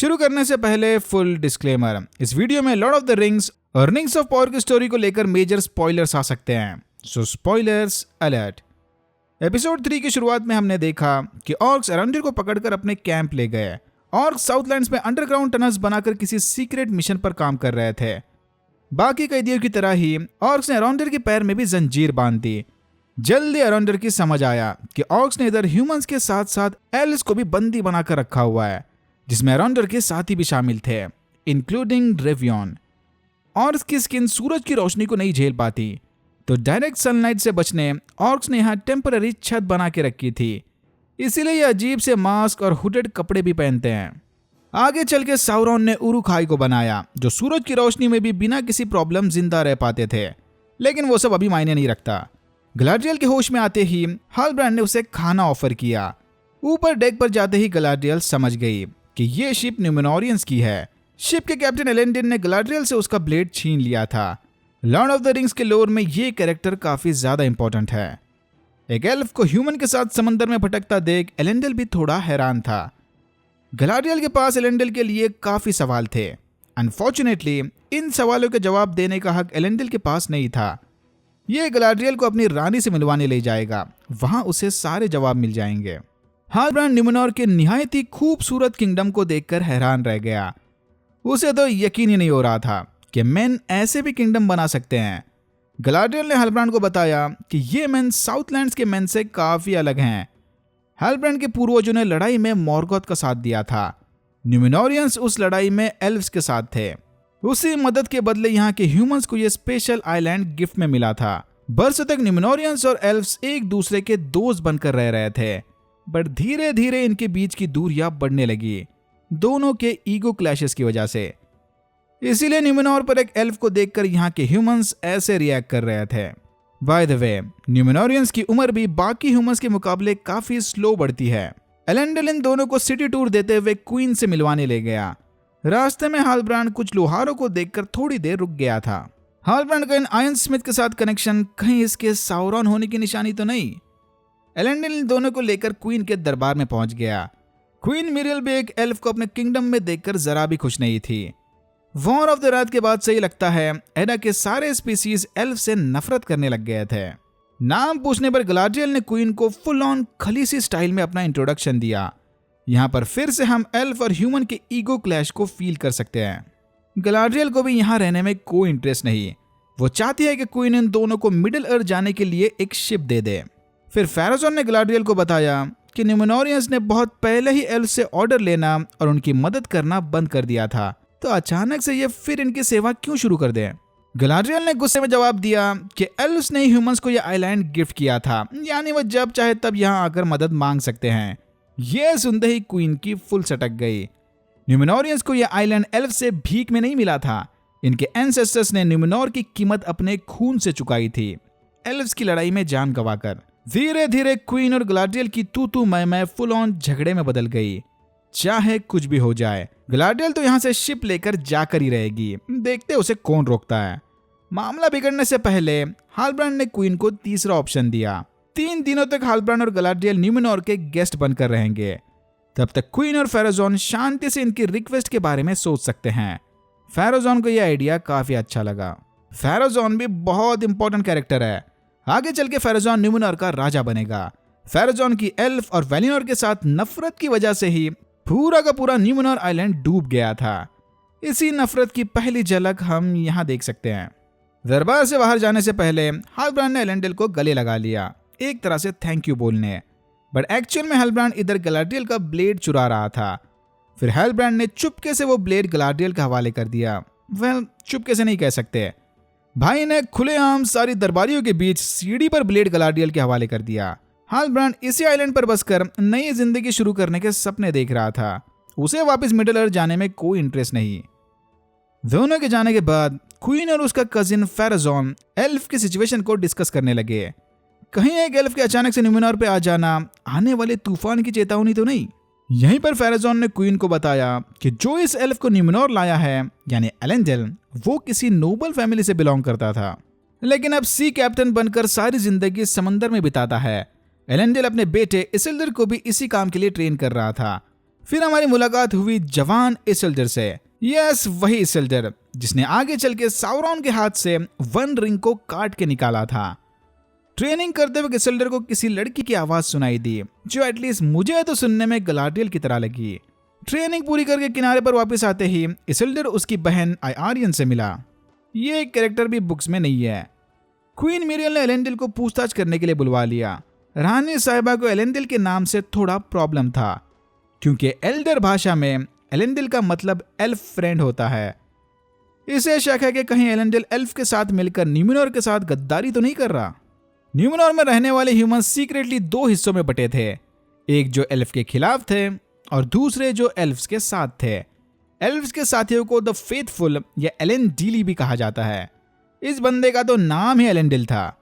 शुरू करने से पहले फुल डिस्क्लेमर, इस वीडियो में लॉर्ड ऑफ द रिंग्स और रिंग्स ऑफ पावर की स्टोरी को लेकर मेजर स्पॉयलर्स आ सकते हैं, सो स्पॉयलर्स अलर्ट। एपिसोड 3 की शुरुआत में हमने देखा कि ऑर्क्स अराउंडर को पकड़कर अपने कैंप ले गए। ऑर्क्स साउथलैंड्स में अंडरग्राउंड टनल्स बनाकर किसी सीक्रेट मिशन पर काम कर रहे थे। बाकी कैदियों की तरह ही ऑर्क्स ने अराउंडर के पैर में भी जंजीर बांध दी। जल्दी अराउंडर की समझ आया कि ऑर्क्स ने इधर ह्यूमंस के साथ साथ एल्व्स को भी बंदी बनाकर रखा हुआ है, जिसमें अराउंडर के साथी भी शामिल थे, इंक्लूडिंग ड्रेवियन। ऑर्क्स की स्किन सूरज की रोशनी को नहीं झेल पाती, तो डायरेक्ट सनलाइट से बचने ऑर्क्स ने यहाँ टेम्पररी छत बना के रखी थी, इसीलिए ये अजीब से मास्क और हुडेड कपड़े भी पहनते हैं। आगे चल के साउरॉन ने उरुखाई को बनाया, जो सूरज की रोशनी में भी बिना किसी प्रॉब्लम जिंदा रह पाते थे, लेकिन वो सब अभी मायने नहीं रखता। गलाड्रियल के होश में आते ही हालब्रांड ने उसे खाना ऑफर किया। ऊपर डेक पर जाते ही गलाड्रियल समझ गई कि ये शिप न्यूमेनोरियंस की है। शिप के कैप्टन एलेंडिन ने गलाड्रियल से उसका ब्लेड छीन लिया था। लॉर्ड ऑफ द रिंग्स के लोर में ये कैरेक्टर काफी ज्यादा इंपॉर्टेंट है। एक एल्फ को ह्यूमन के साथ समंदर में भटकता देख एलेंडल भी थोड़ा हैरान था। गलाड्रियल के पास एलेंडल के लिए काफी सवाल थे। अनफॉर्चुनेटली इन सवालों के जवाब देने का हक एलेंडल के पास नहीं था। ये गलाड्रियल को अपनी रानी से मिलवाने ले जाएगा, वहां उसे सारे जवाब मिल जाएंगे। हालब्रांड न्यूमेनोर के निहायत ही खूबसूरत किंगडम को देखकर हैरान रह गया। उसे तो यकीन ही नहीं हो रहा था कि मेन ऐसे भी किंगडम बना सकते हैं। गलाड्रियल ने हालब्रांड को बताया कि ये मेन साउथलैंड्स के मेन से काफी अलग हैं। हालब्रांड के पूर्वजों ने लड़ाई में मॉर्गोथ का साथ दिया था। न्यूमेनोरियंस उस लड़ाई में एल्व्स के साथ थे। उसी मदद के बदले यहाँ के ह्यूमंस को ये स्पेशल आइलैंड गिफ्ट में मिला था। बरसों तक न्यूमेनोरियंस और एल्व्स एक दूसरे के दोस्त बनकर रह रहे थे, बट धीरे धीरे इनके बीच की दूरियां बढ़ने लगी, दोनों के ईगो क्लैशेस की वजह से। इसीलिए न्यूमेनोर पर एक एल्फ को देखकर यहाँ के ह्यूमंस ऐसे रिएक्ट कर रहे थे। बाय द वे, न्यूमेनोरियंस की उम्र भी बाकी ह्यूमंस के मुकाबले काफी स्लो बढ़ती है। एलेंडल इन दोनों को सिटी टूर देते हुए क्वीन से मिलवाने ले गया। रास्ते में हालब्रांड कुछ लोहारों को देखकर थोड़ी देर रुक गया था। हालब्रांड का इन आयन स्मिथ के साथ कनेक्शन कहीं इसके साउरॉन होने की निशानी तो नहीं। एलेंडल इन दोनों को लेकर क्वीन के दरबार में पहुंच गया। क्वीन मिरियल भी एक एल्फ को अपने किंगडम में देखकर जरा भी खुश नहीं थी। वॉर ऑफ द रात के बाद से ही लगता है एडा के सारे स्पीसीज एल्फ से नफरत करने लग गए थे। नाम पूछने पर गलाड्रियल ने क्वीन को फुल ऑन खलीसी स्टाइल में अपना इंट्रोडक्शन दिया। यहाँ पर फिर से हम एल्फ और ह्यूमन के ईगो क्लैश को फील कर सकते हैं। गलाड्रियल को भी यहाँ रहने में कोई इंटरेस्ट नहीं। वो चाहती है कि क्वीन इन दोनों को मिडिल अर्थ जाने के लिए एक शिप दे दे। फिर फेराजोन ने गलाड्रियल को बताया कि न्यूमेनोरियंस ने बहुत पहले ही एल्फ से ऑर्डर लेना और उनकी मदद करना बंद कर दिया था, तो अचानक से ये फिर इनकी सेवा क्यों शुरू कर दें। गलाड्रियल ने गुस्से में जवाब दिया कि एल्व्स ने ह्यूमंस को यह आइलैंड गिफ्ट किया था, यानी वो जब चाहे तब यहाँ आकर मदद मांग सकते हैं। ये सुनते ही क्वीन की फुल सटक गई। न्यूमेनोरियंस को यह आइलैंड एल्फ से भीख में नहीं मिला था। इनके एंसेस्टर्स ने न्यूमेनोर की कीमत अपने खून से चुकाई थी, एल्व्स की लड़ाई में जान गंवाकर। धीरे धीरे क्वीन और गलाड्रियल की तू मैं फुल ऑन झगड़े में बदल गई। चाहे कुछ भी हो जाए, गलाड्रियल तो यहाँ से शिप लेकर जाकर ही रहेगी, देखते उसे कौन रोकता है। मामला बिगड़ने से पहले हालब्रांड ने क्वीन को तीसरा ऑप्शन दिया। 3 दिनों तक हालब्रांड और गलाड्रियल न्यूमेनोर के गेस्ट बनकर रहेंगे। तब तक क्वीन और फेराजोन शांति से इनकी रिक्वेस्ट के बारे में सोच सकते हैं। फेराजोन को यह आइडिया काफी अच्छा लगा। फेराजोन भी बहुत इंपॉर्टेंट कैरेक्टर है। आगे चल के फेराजोन न्यूमेनोर का राजा बनेगा। फेराजोन की एल्फ और वेलिनोर के साथ नफरत की वजह से ही पूरा का पूरा न्यूमेनोर आइलैंड डूब गया था। इसी नफरत की पहली झलक हम यहाँ देख सकते हैं। दरबार से बाहर जाने से पहले हालब्रांड ने एलेंडल को गले लगा लिया, एक तरह से थैंक यू बोलने, बट एक्चुअल में हालब्रांड इधर गलाड्रियल का ब्लेड चुरा रहा था। फिर हालब्रांड ने चुपके से वो ब्लेड गलाड्रियल के हवाले कर दिया। चुपके से नहीं कह सकते, भाई ने खुलेआम सारी दरबारियों के बीच सीढ़ी पर ब्लेड गलाड्रियल के हवाले कर दिया। हालब्रांड इसी आइलैंड पर बसकर नई जिंदगी शुरू करने के सपने देख रहा था। उसे वापस मिडिल अर्थ जाने में कोई इंटरेस्ट नहीं। दोनों के जाने के बाद क्वीन और उसका कजिन फेराजोन एल्फ की सिचुएशन को डिस्कस करने लगे। कहीं एक एल्फ के अचानक से न्यूमेनोर पे आ जाना आने वाले तूफान की चेतावनी तो नहीं। यहीं पर फेराजोन ने क्वीन को बताया कि जो इस एल्फ को न्यूमेनोर लाया है, यानी एलेंडल, वो किसी नोबल फैमिली से बिलोंग करता था, लेकिन अब सी कैप्टन बनकर सारी जिंदगी समंदर में बिताता है। एलेंडल अपने बेटे इसिल्डर को भी इसी काम के लिए ट्रेन कर रहा था। फिर हमारी मुलाकात हुई जवान इसिल्डर से। यस, वही इसिल्डर जिसने आगे चल के साउरॉन के हाथ से वन रिंग को काट के निकाला था। ट्रेनिंग करते वक्त इसिल्डर को किसी लड़की की आवाज सुनाई दी, जो एटलीस्ट मुझे तो सुनने में गलाडियल की तरह लगी। ट्रेनिंग पूरी करके किनारे पर वापस आते ही इसिल्डर उसकी बहन आयरियन से मिला। ये कैरेक्टर भी बुक्स में नहीं है। क्वीन मिरियल ने एलेंडिल को पूछताछ करने के लिए बुलवा लिया। रानी साहिबा को एलेंडिल के नाम से थोड़ा प्रॉब्लम था, क्योंकि एल्डर भाषा में एलेंडिल का मतलब एल्फ फ्रेंड होता है। इसे शक है कि कहीं एलेंडिल एल्फ के साथ मिलकर न्यूमेनोर के साथ गद्दारी तो नहीं कर रहा। न्यूमेनोर में रहने वाले ह्यूमन सीक्रेटली 2 हिस्सों में बटे थे, एक जो एल्फ के खिलाफ थे और दूसरे जो एल्फ्स के साथ थे। एल्फ्स के साथियों को द फेथफुल या एलेंडीली भी कहा जाता है। इस बंदे का तो नाम ही एलेंडिल था,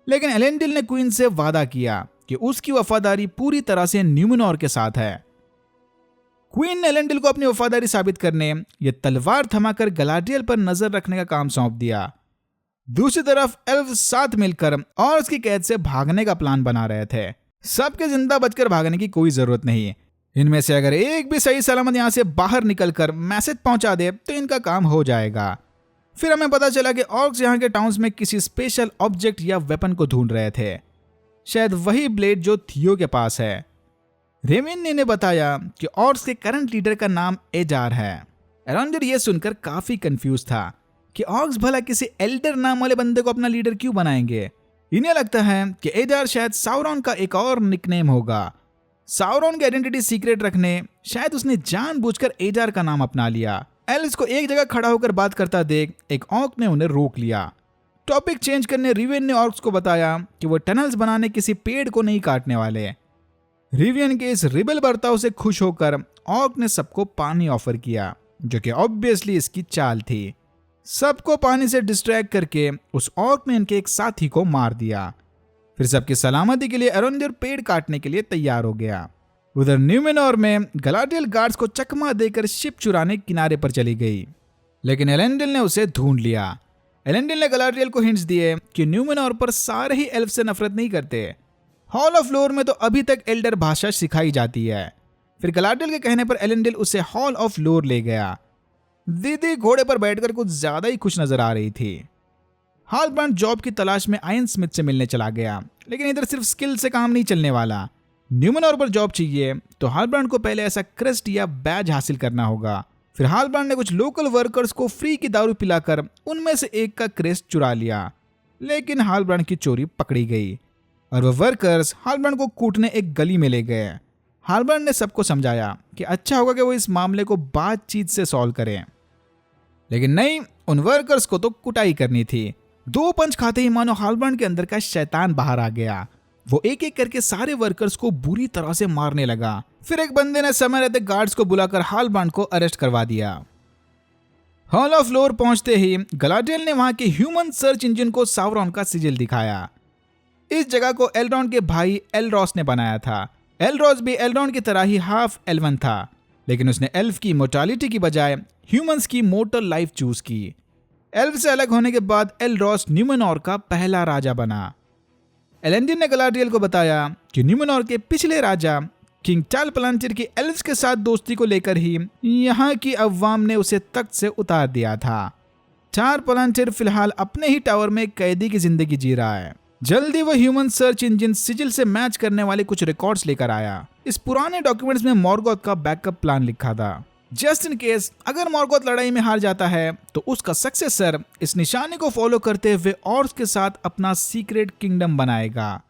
लेकिन एलेंडिल ने क्वीन से वादा किया कि उसकी वफादारी पूरी तरह से न्यूमेनोर के साथ है। क्वीन ने एलेंडिल को अपनी वफादारी साबित करने ये तलवार थमाकर गलाडियल पर नजर रखने का काम सौंप दिया। दूसरी तरफ एल्फ साथ मिलकर और उसकी कैद से भागने का प्लान बना रहे थे। सबके जिंदा बचकर भागने की कोई जरूरत नहीं। इनमें से अगर एक भी सही सलामत यहां से बाहर निकलकर मैसेज पहुंचा दे तो इनका काम हो जाएगा। फिर हमें पता चला कि ऑर्क्स यहाँ के टाउन्स में किसी स्पेशल ऑब्जेक्ट या वेपन को ढूंढ रहे थे, शायद वही ब्लेड जो थियो के पास है। रेवेन्नी ने बताया कि ऑर्क्स के करंट लीडर का नाम एजार है। एरोंडर ये सुनकर काफी कंफ्यूज था कि ऑर्क्स भला किसी एल्डर नाम वाले बंदे को अपना लीडर क्यों बनाएंगे। इन्हें लगता है कि एजार शायद साउरॉन का एक और निकनेम होगा। साउरॉन की आइडेंटिटी सीक्रेट रखने शायद उसने जानबूझकर एजार का नाम अपना लिया। एलिस को एक जगह खड़ा होकर बात करता देख एक ऑर्क ने उन्हें रोक लिया। टॉपिक चेंज करने रिवियन ने ऑर्क्स को बताया कि वो टनल्स बनाने किसी पेड़ को नहीं काटने वाले। रिवियन के इस रिबेल बर्ताव से खुश होकर ऑर्क ने सबको पानी ऑफर किया, जो कि ऑब्वियसली इसकी चाल थी। सबको पानी से डिस्ट्रैक्ट करके उस ऑर्क ने इनके एक साथी को मार दिया। फिर सबकी सलामती के लिए एरोंडर पेड़ काटने के लिए तैयार हो गया। उधर न्यूमेनोर में गलाडियल गार्ड्स को चकमा देकर शिप चुराने किनारे पर चली गई, लेकिन एलेंडिल ने उसे ढूंढ लिया। एलेंडिल ने गलाडियल को हिंट्स दिए कि न्यूमेनोर पर सारे ही एल्फ से नफरत नहीं करते। हॉल ऑफ लोर में तो अभी तक एल्डर भाषा सिखाई जाती है। फिर गलाडियल के कहने पर एलेंडिल उसे हॉल ऑफ लोर ले गया। दीदी घोड़े पर बैठकर कुछ ज्यादा ही खुश नजर आ रही थी। हालब्रांड जॉब की तलाश में आयन स्मिथ से मिलने चला गया, लेकिन इधर सिर्फ स्किल से काम नहीं चलने वाला। न्यूमेनोर पर जॉब चाहिए तो हालब्रांड को पहले ऐसा क्रेस्ट या बैज हासिल करना होगा। फिर हालब्रांड ने कुछ लोकल वर्कर्स को फ्री की दारू पिलाकर उनमें से एक का क्रेस्ट चुरा लिया, लेकिन हालब्रांड की चोरी पकड़ी गई और वह वर्कर्स हालब्रांड को कूटने एक गली में ले गए। हालब्रांड ने सबको समझाया कि अच्छा होगा कि वो इस मामले को बातचीत से सॉल्व करें, लेकिन नहीं, उन वर्कर्स को तो कुटाई करनी थी। 2 पंच खाते ही मानो हालब्रांड के अंदर का शैतान बाहर आ गया। वो एक एक करके सारे वर्कर्स को बुरी तरह से मारने लगा। फिर एक बंदे ने समय रहते गार्ड्स को बुलाकर हालब्रांड को अरेस्ट करवा दिया। हॉल ऑफ लोर पहुंचते ही गलाडियल ने वहां के ह्यूमन सर्च इंजन को साउरॉन का सिजिल दिखाया। इस जगह को एल्रॉन के भाई एलरॉस ने बनाया था। एलरॉस भी एल्रॉन की तरह ही हाफ एल्वन था, लेकिन उसने एल्फ की मोर्टालिटी की बजाय ह्यूमंस की मोर्टल लाइफ चूज की। एल्फ से अलग होने के बाद एलरॉस न्यूमेनोर का पहला राजा बना। एलेंडिल ने गलाडियल को बताया कि न्यूमेनोर के पिछले राजा किंग टाल पलांटिर की एल्फ्स के साथ दोस्ती को लेकर ही यहाँ की अवाम ने उसे तख्त से उतार दिया था। टाल पलांटिर फिलहाल अपने ही टावर में कैदी की जिंदगी जी रहा है। जल्दी वह ह्यूमन सर्च इंजन सिजिल से मैच करने वाले कुछ रिकॉर्ड्स लेकर आया। इस पुराने डॉक्यूमेंट्स में मॉर्गोथ का बैकअप प्लान लिखा था। जस्ट इन केस अगर मॉर्गोथ लड़ाई में हार जाता है तो उसका सक्सेसर इस निशाने को फॉलो करते हुए ऑर्क्स के साथ अपना सीक्रेट किंगडम बनाएगा।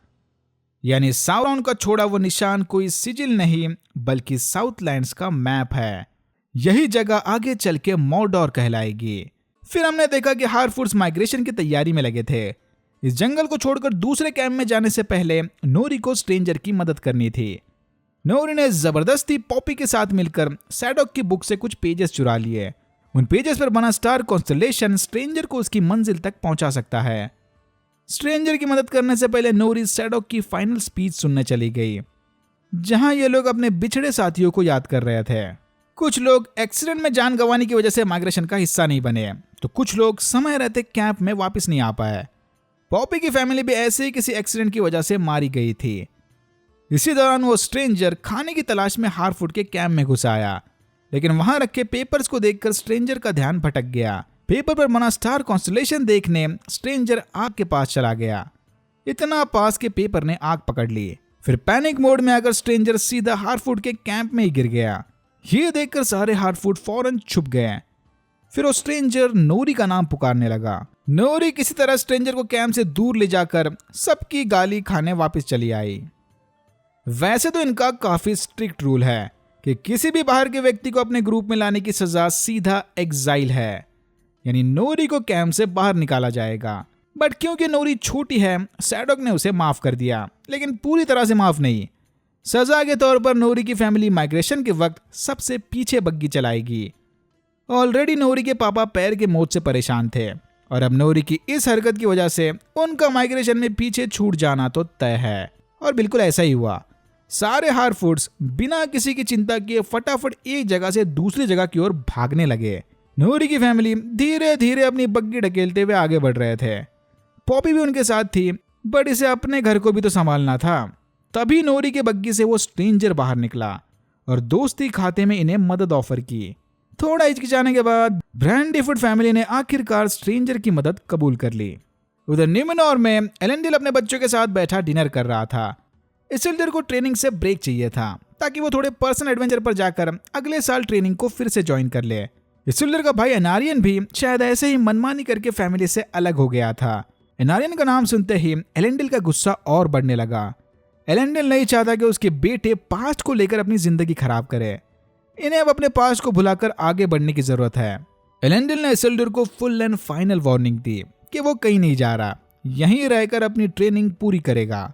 यानी साउरॉन का छोड़ा वो निशान कोई सिजिल नहीं बल्कि साउथलैंड्स का मैप है। यही जगह आगे चल के मॉर्डोर कहलाएगी। फिर हमने देखा कि हारफूड्स माइग्रेशन की तैयारी में लगे थे। इस जंगल को छोड़कर दूसरे कैंप में जाने से पहले नोरी को स्ट्रेंजर की मदद करनी थी। नोरी ने जबरदस्ती पॉपी के साथ मिलकर सैडोक की बुक से कुछ पेजेस चुरा लिए। उन पेजेस पर बना स्टार कॉन्स्टलेशन स्ट्रेंजर को उसकी मंजिल तक पहुंचा सकता है। स्ट्रेंजर की मदद करने से पहले नोरी सैडोक की फाइनल स्पीच सुनने चली गई, जहां ये लोग अपने बिछड़े साथियों को याद कर रहे थे। कुछ लोग एक्सीडेंट में जान गंवाने की वजह से माइग्रेशन का हिस्सा नहीं बने, तो कुछ लोग समय रहते कैंप में वापस नहीं आ पाए। पॉपी की फैमिली भी ऐसे ही किसी एक्सीडेंट की वजह से मारी गई थी। इसी दौरान वो स्ट्रेंजर खाने की तलाश में हार्फुड के कैंप में घुस आया, लेकिन वहां रखे पेपर्स को देखकर स्ट्रेंजर का ध्यान भटक गया। पेपर पर बना स्टार कॉन्स्टलेशन देखने स्ट्रेंजर आग के पास चला गया, इतना पास के पेपर ने आग पकड़ ली। फिर पैनिक मोड में आकर स्ट्रेंजर सीधा हार्फुड के कैंप में ही गिर गया। ये देखकर सारे हार्फुड फौरन छुप गए। फिर वो स्ट्रेंजर नोरी का नाम पुकारने लगा। नोरी किसी तरह स्ट्रेंजर को कैंप से दूर ले जाकर सबकी गाली खाने वापस चली आई। वैसे तो इनका काफी स्ट्रिक्ट रूल है कि किसी भी बाहर के व्यक्ति को अपने ग्रुप में लाने की सजा सीधा एग्जाइल है, यानी नोरी को कैंप से बाहर निकाला जाएगा। बट क्योंकि नोरी छोटी है, सैडोक ने उसे माफ कर दिया, लेकिन पूरी तरह से माफ नहीं। सजा के तौर पर नोरी की फैमिली माइग्रेशन के वक्त सबसे पीछे बग्गी चलाएगी। ऑलरेडी नोरी के पापा पैर के मौत से परेशान थे और अब नोरी की इस हरकत की वजह से उनका माइग्रेशन में पीछे छूट जाना तो तय है। और बिल्कुल ऐसा ही हुआ। सारे हार्फुड्स बिना किसी की चिंता किए फटाफट एक जगह से दूसरी जगह की ओर भागने लगे। नोरी की फैमिली धीरे धीरे अपनी बग्गी ढकेलते हुए आगे बढ़ रहे थे। पॉपी भी उनके साथ थी, बट इसे अपने घर को भी तो संभालना था। तभी नोरी के बग्गी से वो स्ट्रेंजर बाहर निकला और दोस्ती खाते में इन्हें मदद ऑफर की। थोड़ा हिचकिचाने के बाद ब्रैंडीफुड फैमिली ने आखिरकार स्ट्रेंजर की मदद कबूल कर ली। उधर न्यूमेनॉर में एलेंडिल अपने बच्चों के साथ बैठा डिनर कर रहा था। इसिल्डर को ट्रेनिंग से ब्रेक चाहिए था ताकि वो थोड़े पर्सनल एडवेंचर पर जाकर अगले साल ट्रेनिंग को फिर से ज्वाइन कर ले। इसिल्डर का भाई एनारियन भी शायद ऐसे ही मनमानी करके फैमिली से अलग हो गया था। एनारियन का नाम सुनते ही एलेंडिल का गुस्सा और बढ़ने लगा। एलेंडिल नहीं चाहता कि उसके बेटे पास्ट को लेकर अपनी जिंदगी खराब करे। इन्हें अब अपने पास्ट को भुलाकर आगे बढ़ने की जरूरत है। एलेंडिल ने इसिल्डर को फुल एंड फाइनल वार्निंग दी कि वो कहीं नहीं जा रहा, यहीं रहकर अपनी ट्रेनिंग पूरी करेगा।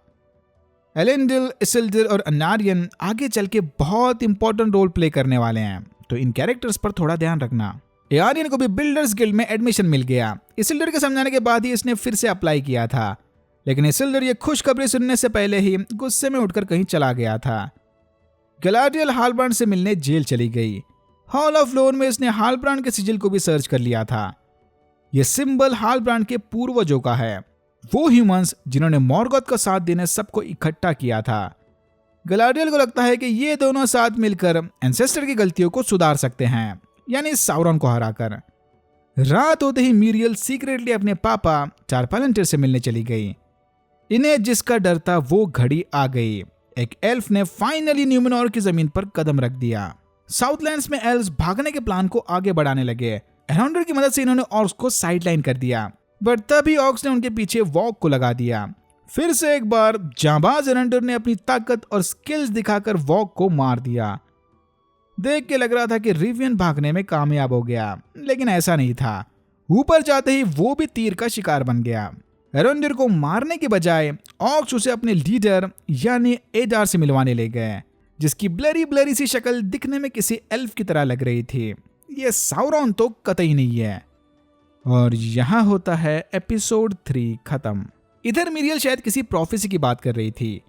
एलेंडिल, इसिल्डर और एनारियन आगे चल के बहुत इंपॉर्टेंट रोल प्ले करने वाले हैं, तो इन कैरेक्टर्स पर थोड़ा ध्यान रखना। एआरियन को भी बिल्डर्स गिल्ड में एडमिशन मिल गया। इसिल्डर के समझाने के बाद ही इसने फिर से अप्लाई किया था, लेकिन इसिल्डर ये खुशखबरी सुनने से पहले ही गुस्से में उठकर कहीं चला गया था। गलाडियल हालब्रांड से मिलने जेल चली गई। हॉल ऑफ लोन में इसने हालब्रांड के सिजिल को भी सर्च कर लिया था। यह सिंबल हालब्रांड के पूर्वजों का है, वो ह्यूमंस जिन्होंने मॉर्गोथ का साथ देने सबको इकट्ठा किया था। गलाडियल को लगता है कि ये दोनों साथ मिलकर एंसेस्टर की गलतियों को सुधार सकते हैं, यानी साउरॉन को हराकर। रात होते ही मीरियल सीक्रेटली अपने पापा टारपैलेंटिर से मिलने चली गई। इन्हें जिसका डर था वो घड़ी आ गई। एक एल्फ ने फाइनली न्यूमेनॉर की जमीन पर कदम रख दिया। साउथलैंड्स में एल्व्स भागने के प्लान को आगे बढ़ाने लगे। एराउंडर की मदद से इन्होंने ऑर्क्स को साइडलाइन कर दिया, बट तभी ऑर्क्स ने उनके पीछे वॉक को लगा दिया। फिर से एक बार जांबाज एराउंडर ने अपनी ताकत और स्किल्स दिखाकर वॉक को मार दिया। देख के लग रहा था कि रिवियन भागने में कामयाब हो गया, लेकिन ऐसा नहीं था। ऊपर जाते ही वो भी तीर का शिकार बन गया। एराउंडर को मारने के बजाय ऑर्क्स उसे अपने लीडर यानी एडार से मिलवाने ले गए, जिसकी ब्लरी सी शक्ल दिखने में किसी एल्फ की तरह लग रही थी। ये साउरॉन तो कतई नहीं है। और यहां होता है एपिसोड 3 खत्म। इधर मिरियल शायद किसी प्रोफेसी की बात कर रही थी।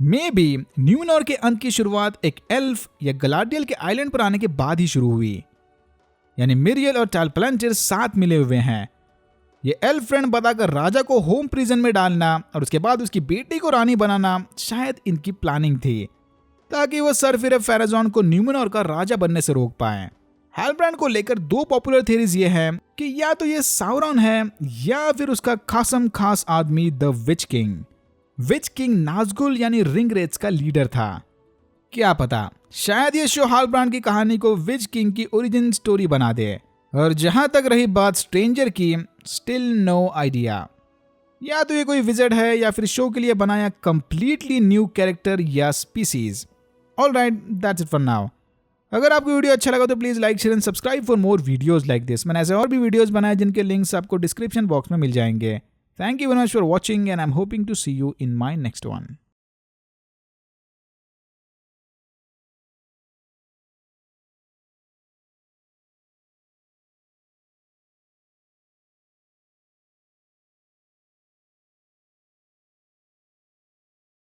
मे बी न्यूमेनॉर के अंत की शुरुआत एक एल्फ या गलाडियल के आइलैंड पर आने के बाद ही शुरू हुई, यानी मिरियल और टारपैलेंटिर साथ मिले हुए हैं। ये एल्फ फ्रेंड बताकर राजा को होम प्रिजन में डालना और उसके बाद उसकी बेटी को रानी बनाना शायद इनकी प्लानिंग थी, ताकि वो सरफिर फेराजॉन को न्यूमेनॉर का राजा बनने से रोक पाए। हालब्रांड को लेकर 2 पॉपुलर थ्योरीज ये हैं कि या तो ये साउरॉन है या फिर उसका खासम खास आदमी the witch king. Witch king Nazgul यानी रिंगरेट्स का लीडर था। क्या पता शायद ये शो हालब्रांड की कहानी को विच किंग की ओरिजिन स्टोरी बना दे। और जहां तक रही बात स्ट्रेंजर की, स्टिल नो आइडिया। या तो ये कोई विज़र्ड है या फिर शो के लिए बनाया कंप्लीटली न्यू कैरेक्टर या species. Alright, that's it for now. अगर आपको वीडियो अच्छा लगा तो please like share and subscribe for more videos like this. मैंने ऐसे और भी वीडियोस बनाए जिनके लिंक्स आपको डिस्क्रिप्शन बॉक्स में मिल जाएंगे। Thank you very much for watching and I am hoping to see you in my next one.